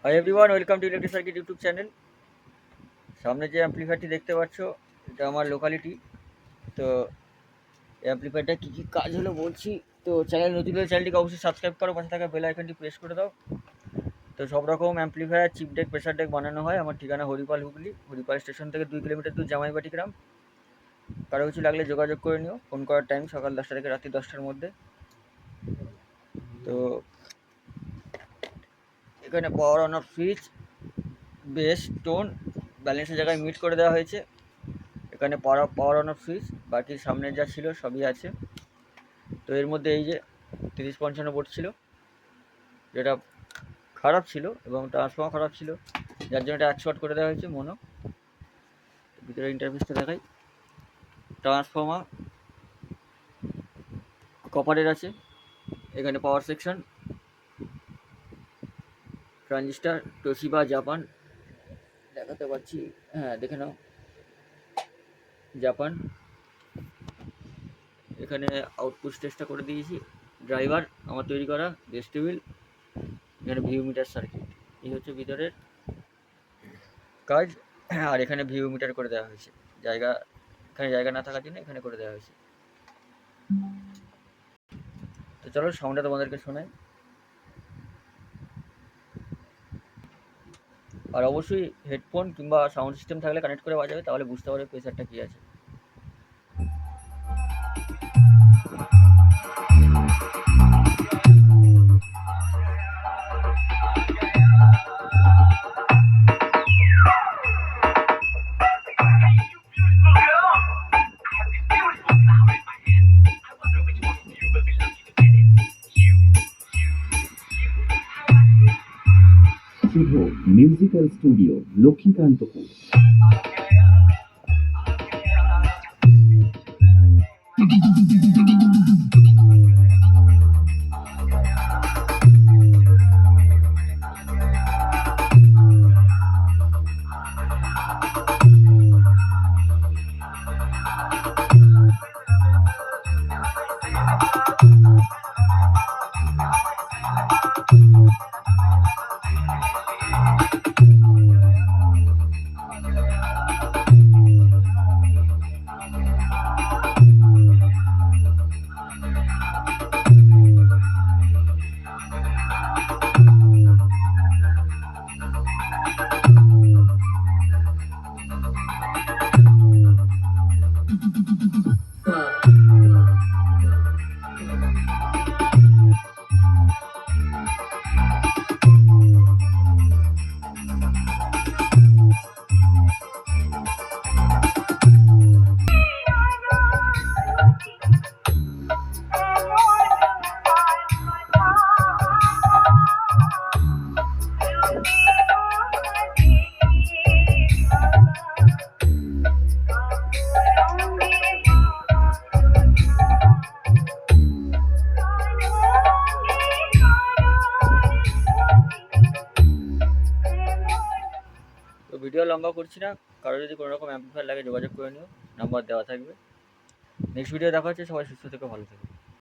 Hi everyone, welcome to electric circuit YouTube channel. সামনে যে অ্যাম্প্লিফায়ারটি দেখতে পাচ্ছ, এটা আমার লোকালিটি। তো অ্যাম্প্লিফায়ারটা কী কী কাজ হলো বলছি। তো চ্যানেল নতুন হলে চ্যানেলটিকে অবশ্যই সাবস্ক্রাইব করো, পাশে থাকা বেল আইকনটি প্রেস করে দাও। তো সব রকম amplifier, chip deck, pressure deck বানানো হয়। আমার ঠিকানা হরিপাল, হুগলি। হরিপাল স্টেশন থেকে 2 কিলোমিটার দূর, জামাইবাটি গ্রাম। কারো কিছু লাগলে যোগাযোগ করে নিও। ফোন করার টাইম সকাল 10টা থেকে রাত্রি 10টার মধ্যে। তো এখানে power on off switch, base, tone, ব্যালেন্সের জায়গায় মিট করে দেওয়া হয়েছে। এখানে পাওয়ার অন অফ সুইচ, বাকি সামনে যা ছিল সবই আছে। তো এর মধ্যে এই যে 3055 ভোল্ট ছিল, যেটা খারাপ ছিল, এবং ট্রান্সফর্মার খারাপ ছিল, যার জন্য এটা 100 ওয়াট করে দেওয়া হয়েছে মোনো। ভিতরে ইন্টারফেসটা দেখাই। ট্রান্সফর্মার কপারের আছে। এখানে power section, transistor, Toshiba Japan দেখাতে পাচ্ছি, হ্যাঁ দেখে নাও, জাপান। এখানে আউটপুট স্টেজটা করে দিয়েছি। ড্রাইভার আমার তৈরি করা, বেস টেবিল, এখানে ভিউ মিটার সার্কিট। এই হচ্ছে ভিতরের কাজ। আর এখানে ভিউ মিটার করে দেওয়া হয়েছে, জায়গা এখানে জায়গা না থাকার জন্য এখানে করে দেওয়া হয়েছে। তো চলো সাউন্ডটা তোমাদেরকে শোনাই। আর অবশ্যই হেডফোন কিংবা সাউন্ড সিস্টেম থাকলে কানেক্ট করে বাজাবে, তাহলে বুঝতে পারবে প্রেসারটা কী আছে। শুভ মিউজিক্যাল স্টুডিও, লক্ষ্মীকান্তপুর। তো ভিডিও লম্বা করছি না, কারো যদি কোনো রকম অ্যাম্প্লিফায়ার লাগে যোগাযোগ করে নিও, নাম্বার দেওয়া থাকবে। নেক্সট ভিডিও দেখা হচ্ছে। সবাই সুস্থ থেকো, ভালো থেকো।